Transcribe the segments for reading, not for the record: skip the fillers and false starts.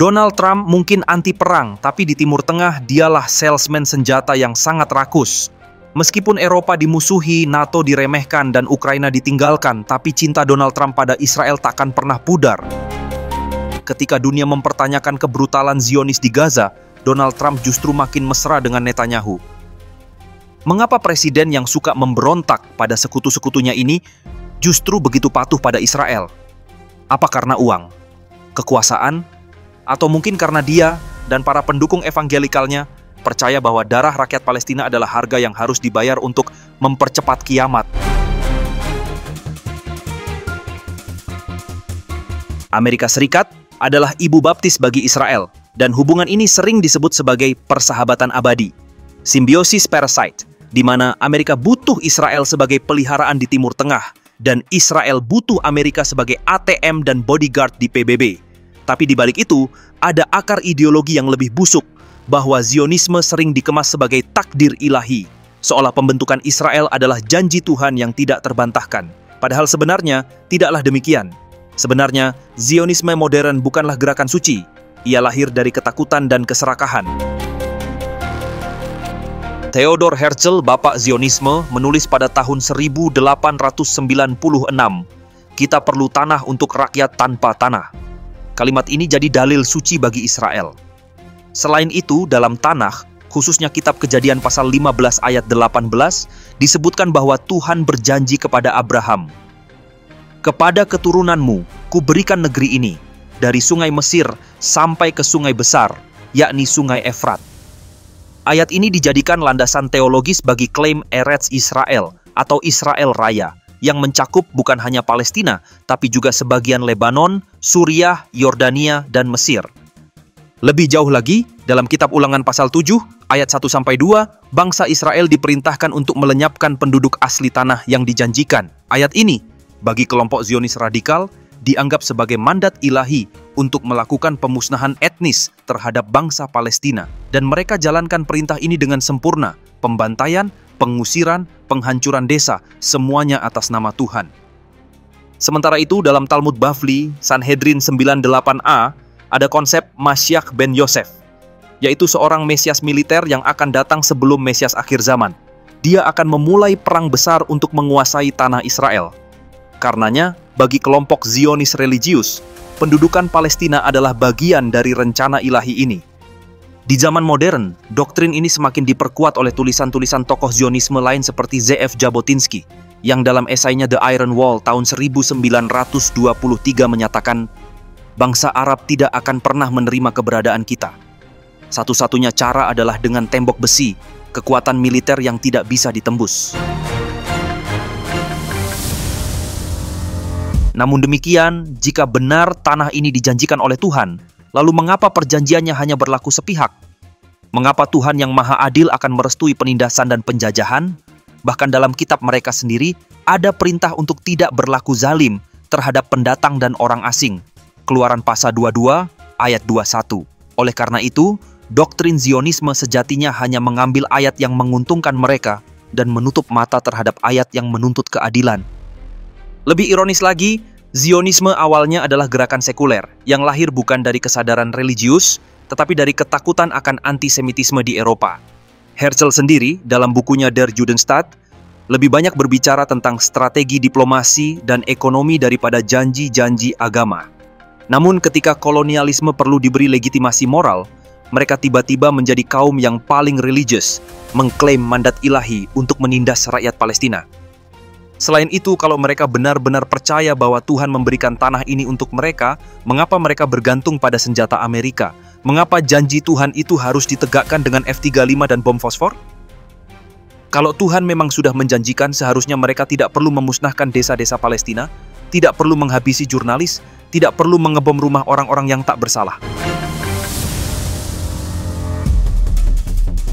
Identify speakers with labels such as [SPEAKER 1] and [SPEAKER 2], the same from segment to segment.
[SPEAKER 1] Donald Trump mungkin anti perang, tapi di Timur Tengah dialah salesman senjata yang sangat rakus. Meskipun Eropa dimusuhi, NATO diremehkan, dan Ukraina ditinggalkan, tapi cinta Donald Trump pada Israel takkan pernah pudar. Ketika dunia mempertanyakan kebrutalan Zionis di Gaza, Donald Trump justru makin mesra dengan Netanyahu. Mengapa presiden yang suka memberontak pada sekutu-sekutunya ini justru begitu patuh pada Israel? Apa karena uang, kekuasaan, atau mungkin karena dia dan para pendukung evangelikalnya percaya bahwa darah rakyat Palestina adalah harga yang harus dibayar untuk mempercepat kiamat? Amerika Serikat adalah ibu baptis bagi Israel, dan hubungan ini sering disebut sebagai persahabatan abadi, simbiosis parasite, di mana Amerika butuh Israel sebagai peliharaan di Timur Tengah, dan Israel butuh Amerika sebagai ATM dan bodyguard di PBB. Tapi di balik itu, ada akar ideologi yang lebih busuk, bahwa Zionisme sering dikemas sebagai takdir ilahi, seolah pembentukan Israel adalah janji Tuhan yang tidak terbantahkan. Padahal sebenarnya tidaklah demikian. Sebenarnya, Zionisme modern bukanlah gerakan suci. Ia lahir dari ketakutan dan keserakahan. Theodor Herzl, bapak Zionisme, menulis pada tahun 1896, "Kita perlu tanah untuk rakyat tanpa tanah." Kalimat ini jadi dalil suci bagi Israel. Selain itu, dalam Tanakh, khususnya kitab Kejadian pasal 15 ayat 18, disebutkan bahwa Tuhan berjanji kepada Abraham, "Kepada keturunanmu, kuberikan negeri ini, dari sungai Mesir sampai ke sungai besar, yakni sungai Efrat." Ayat ini dijadikan landasan teologis bagi klaim Eretz Israel atau Israel Raya, yang mencakup bukan hanya Palestina, tapi juga sebagian Lebanon, Suriah, Yordania, dan Mesir. Lebih jauh lagi, dalam kitab Ulangan pasal 7, ayat 1-2, bangsa Israel diperintahkan untuk melenyapkan penduduk asli tanah yang dijanjikan. Ayat ini, bagi kelompok Zionis radikal, dianggap sebagai mandat ilahi untuk melakukan pemusnahan etnis terhadap bangsa Palestina. Dan mereka jalankan perintah ini dengan sempurna, pembantaian, pengusiran, penghancuran desa, semuanya atas nama Tuhan. Sementara itu, dalam Talmud Bavli, Sanhedrin 98a, ada konsep Mashiach ben Yosef, yaitu seorang Mesias militer yang akan datang sebelum Mesias akhir zaman. Dia akan memulai perang besar untuk menguasai tanah Israel. Karenanya, bagi kelompok Zionis religius, pendudukan Palestina adalah bagian dari rencana ilahi ini. Di zaman modern, doktrin ini semakin diperkuat oleh tulisan-tulisan tokoh Zionisme lain seperti Z.F. Jabotinsky, yang dalam esainya The Iron Wall tahun 1923 menyatakan, "Bangsa Arab tidak akan pernah menerima keberadaan kita. Satu-satunya cara adalah dengan tembok besi, kekuatan militer yang tidak bisa ditembus." Namun demikian, jika benar tanah ini dijanjikan oleh Tuhan, lalu mengapa perjanjiannya hanya berlaku sepihak? Mengapa Tuhan yang Maha Adil akan merestui penindasan dan penjajahan? Bahkan dalam kitab mereka sendiri, ada perintah untuk tidak berlaku zalim terhadap pendatang dan orang asing. Keluaran pasal 22 ayat 21. Oleh karena itu, doktrin Zionisme sejatinya hanya mengambil ayat yang menguntungkan mereka dan menutup mata terhadap ayat yang menuntut keadilan. Lebih ironis lagi, Zionisme awalnya adalah gerakan sekuler yang lahir bukan dari kesadaran religius, tetapi dari ketakutan akan antisemitisme di Eropa. Herzl sendiri, dalam bukunya Der Judenstaat, lebih banyak berbicara tentang strategi diplomasi dan ekonomi daripada janji-janji agama. Namun ketika kolonialisme perlu diberi legitimasi moral, mereka tiba-tiba menjadi kaum yang paling religius, mengklaim mandat ilahi untuk menindas rakyat Palestina. Selain itu, kalau mereka benar-benar percaya bahwa Tuhan memberikan tanah ini untuk mereka, mengapa mereka bergantung pada senjata Amerika? Mengapa janji Tuhan itu harus ditegakkan dengan F-35 dan bom fosfor? Kalau Tuhan memang sudah menjanjikan, seharusnya mereka tidak perlu memusnahkan desa-desa Palestina, tidak perlu menghabisi jurnalis, tidak perlu mengebom rumah orang-orang yang tak bersalah.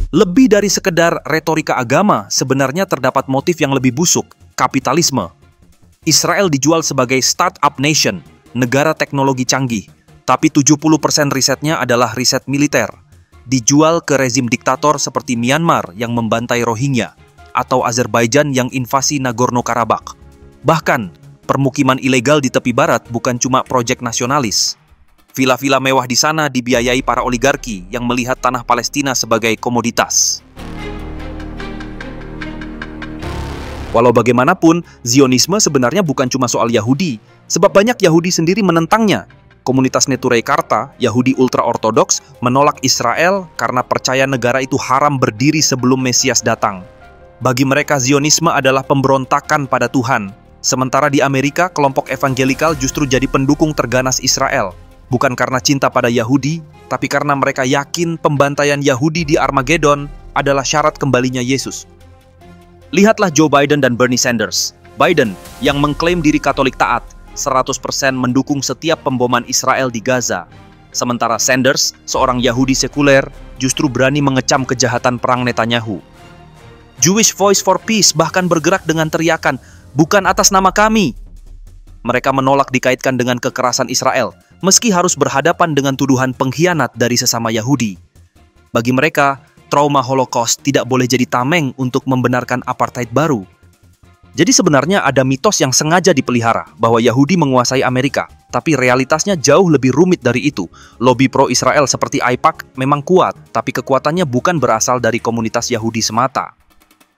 [SPEAKER 1] Lebih dari sekedar retorika agama, sebenarnya terdapat motif yang lebih busuk, kapitalisme. Israel dijual sebagai startup nation, negara teknologi canggih, tapi 70% risetnya adalah riset militer. Dijual ke rezim diktator seperti Myanmar yang membantai Rohingya, atau Azerbaijan yang invasi Nagorno-Karabakh. Bahkan, permukiman ilegal di tepi barat bukan cuma proyek nasionalis. Villa-villa mewah di sana dibiayai para oligarki yang melihat tanah Palestina sebagai komoditas. Walau bagaimanapun, Zionisme sebenarnya bukan cuma soal Yahudi, sebab banyak Yahudi sendiri menentangnya. Komunitas Neturei Karta, Yahudi ultra-ortodoks, menolak Israel karena percaya negara itu haram berdiri sebelum Mesias datang. Bagi mereka, Zionisme adalah pemberontakan pada Tuhan. Sementara di Amerika, kelompok evangelikal justru jadi pendukung terganas Israel. Bukan karena cinta pada Yahudi, tapi karena mereka yakin pembantaian Yahudi di Armageddon adalah syarat kembalinya Yesus. Lihatlah Joe Biden dan Bernie Sanders. Biden, yang mengklaim diri Katolik taat, 100% mendukung setiap pemboman Israel di Gaza. Sementara Sanders, seorang Yahudi sekuler, justru berani mengecam kejahatan perang Netanyahu. Jewish Voice for Peace bahkan bergerak dengan teriakan, "Bukan atas nama kami." Mereka menolak dikaitkan dengan kekerasan Israel, meski harus berhadapan dengan tuduhan pengkhianat dari sesama Yahudi. Bagi mereka, trauma Holocaust tidak boleh jadi tameng untuk membenarkan apartheid baru. Jadi sebenarnya ada mitos yang sengaja dipelihara bahwa Yahudi menguasai Amerika, tapi realitasnya jauh lebih rumit dari itu. Lobby pro-Israel seperti AIPAC memang kuat, tapi kekuatannya bukan berasal dari komunitas Yahudi semata.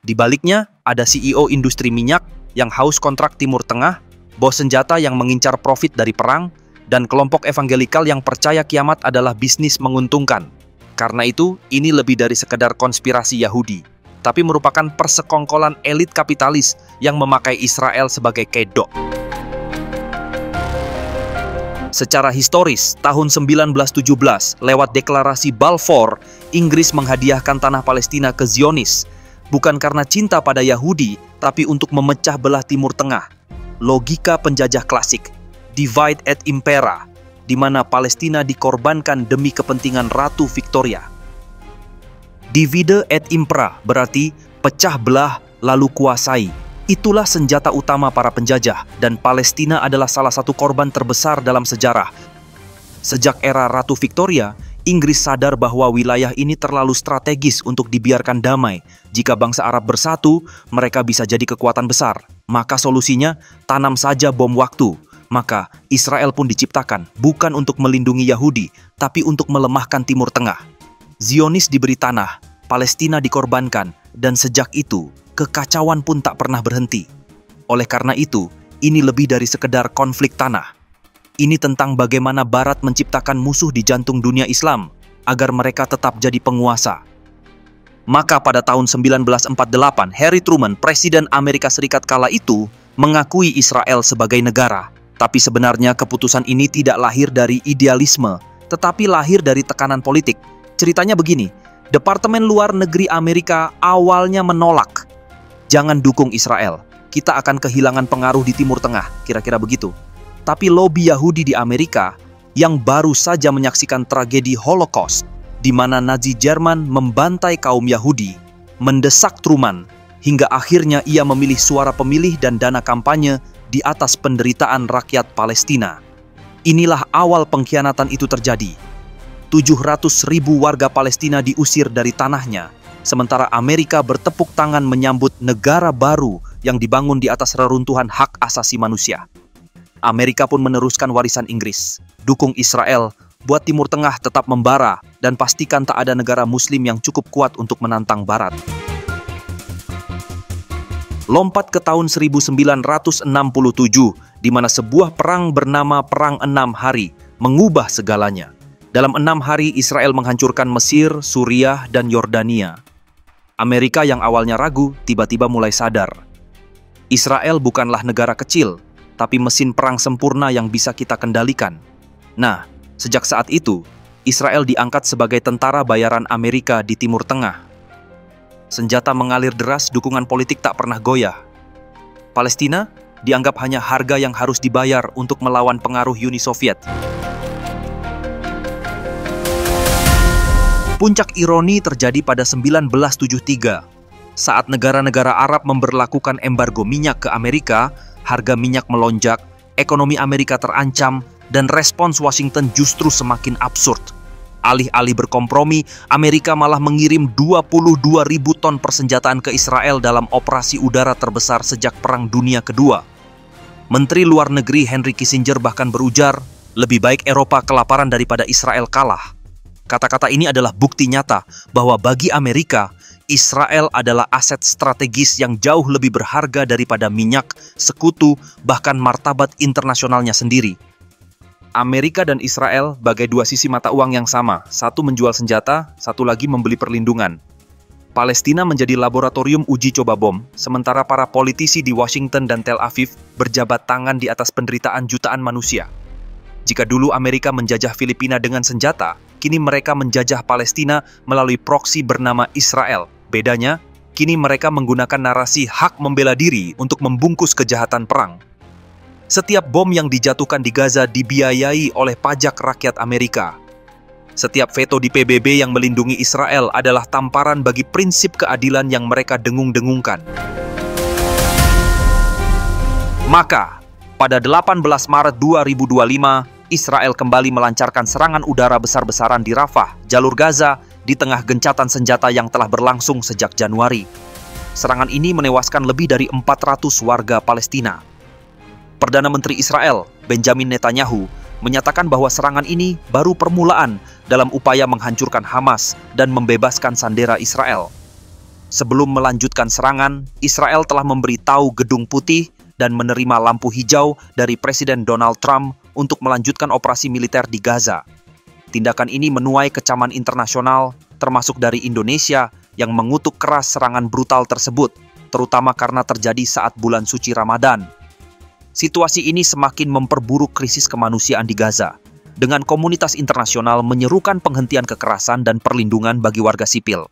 [SPEAKER 1] Di baliknya, ada CEO industri minyak yang haus kontrak Timur Tengah, bos senjata yang mengincar profit dari perang, dan kelompok evangelikal yang percaya kiamat adalah bisnis menguntungkan. Karena itu, ini lebih dari sekedar konspirasi Yahudi, tapi merupakan persekongkolan elit kapitalis yang memakai Israel sebagai kedok. Secara historis, tahun 1917, lewat deklarasi Balfour, Inggris menghadiahkan tanah Palestina ke Zionis, bukan karena cinta pada Yahudi, tapi untuk memecah belah Timur Tengah. Logika penjajah klasik, divide et impera, di mana Palestina dikorbankan demi kepentingan Ratu Victoria. Divide et impera berarti pecah belah lalu kuasai. Itulah senjata utama para penjajah, dan Palestina adalah salah satu korban terbesar dalam sejarah. Sejak era Ratu Victoria, Inggris sadar bahwa wilayah ini terlalu strategis untuk dibiarkan damai. Jika bangsa Arab bersatu, mereka bisa jadi kekuatan besar. Maka solusinya, tanam saja bom waktu. Maka Israel pun diciptakan, bukan untuk melindungi Yahudi, tapi untuk melemahkan Timur Tengah. Zionis diberi tanah, Palestina dikorbankan, dan sejak itu, kekacauan pun tak pernah berhenti. Oleh karena itu, ini lebih dari sekedar konflik tanah. Ini tentang bagaimana Barat menciptakan musuh di jantung dunia Islam, agar mereka tetap jadi penguasa. Maka pada tahun 1948, Harry Truman, Presiden Amerika Serikat kala itu, mengakui Israel sebagai negara. Tapi sebenarnya keputusan ini tidak lahir dari idealisme, tetapi lahir dari tekanan politik. Ceritanya begini, Departemen Luar Negeri Amerika awalnya menolak. Jangan dukung Israel, kita akan kehilangan pengaruh di Timur Tengah, kira-kira begitu. Tapi lobi Yahudi di Amerika yang baru saja menyaksikan tragedi Holocaust, di mana Nazi Jerman membantai kaum Yahudi, mendesak Truman, hingga akhirnya ia memilih suara pemilih dan dana kampanye di atas penderitaan rakyat Palestina. Inilah awal pengkhianatan itu terjadi. 700.000 warga Palestina diusir dari tanahnya, sementara Amerika bertepuk tangan menyambut negara baru yang dibangun di atas reruntuhan hak asasi manusia. Amerika pun meneruskan warisan Inggris. Dukung Israel, buat Timur Tengah tetap membara, dan pastikan tak ada negara Muslim yang cukup kuat untuk menantang Barat. Lompat ke tahun 1967, di mana sebuah perang bernama Perang 6 Hari mengubah segalanya. Dalam 6 hari, Israel menghancurkan Mesir, Suriah, dan Yordania. Amerika yang awalnya ragu, tiba-tiba mulai sadar. Israel bukanlah negara kecil, tapi mesin perang sempurna yang bisa kita kendalikan. Nah, sejak saat itu, Israel diangkat sebagai tentara bayaran Amerika di Timur Tengah. Senjata mengalir deras, dukungan politik tak pernah goyah. Palestina dianggap hanya harga yang harus dibayar untuk melawan pengaruh Uni Soviet. Puncak ironi terjadi pada 1973. Saat negara-negara Arab memberlakukan embargo minyak ke Amerika, harga minyak melonjak, ekonomi Amerika terancam, dan respons Washington justru semakin absurd. Alih-alih berkompromi, Amerika malah mengirim 22.000 ton persenjataan ke Israel dalam operasi udara terbesar sejak Perang Dunia Kedua. Menteri Luar Negeri Henry Kissinger bahkan berujar, Lebih baik Eropa kelaparan daripada Israel kalah. Kata-kata ini adalah bukti nyata bahwa bagi Amerika, Israel adalah aset strategis yang jauh lebih berharga daripada minyak, sekutu, bahkan martabat internasionalnya sendiri. Amerika dan Israel bagai dua sisi mata uang yang sama, satu menjual senjata, satu lagi membeli perlindungan. Palestina menjadi laboratorium uji coba bom, sementara para politisi di Washington dan Tel Aviv berjabat tangan di atas penderitaan jutaan manusia. Jika dulu Amerika menjajah Filipina dengan senjata, kini mereka menjajah Palestina melalui proksi bernama Israel. Bedanya, kini mereka menggunakan narasi hak membela diri untuk membungkus kejahatan perang. Setiap bom yang dijatuhkan di Gaza dibiayai oleh pajak rakyat Amerika. Setiap veto di PBB yang melindungi Israel adalah tamparan bagi prinsip keadilan yang mereka dengung-dengungkan. Maka, pada 18 Maret 2025, Israel kembali melancarkan serangan udara besar-besaran di Rafah, jalur Gaza, di tengah gencatan senjata yang telah berlangsung sejak Januari. Serangan ini menewaskan lebih dari 400 warga Palestina. Perdana Menteri Israel, Benjamin Netanyahu, menyatakan bahwa serangan ini baru permulaan dalam upaya menghancurkan Hamas dan membebaskan sandera Israel. Sebelum melanjutkan serangan, Israel telah memberitahu Gedung Putih dan menerima lampu hijau dari Presiden Donald Trump untuk melanjutkan operasi militer di Gaza. Tindakan ini menuai kecaman internasional, termasuk dari Indonesia yang mengutuk keras serangan brutal tersebut, terutama karena terjadi saat bulan suci Ramadan. Situasi ini semakin memperburuk krisis kemanusiaan di Gaza, dengan komunitas internasional menyerukan penghentian kekerasan dan perlindungan bagi warga sipil.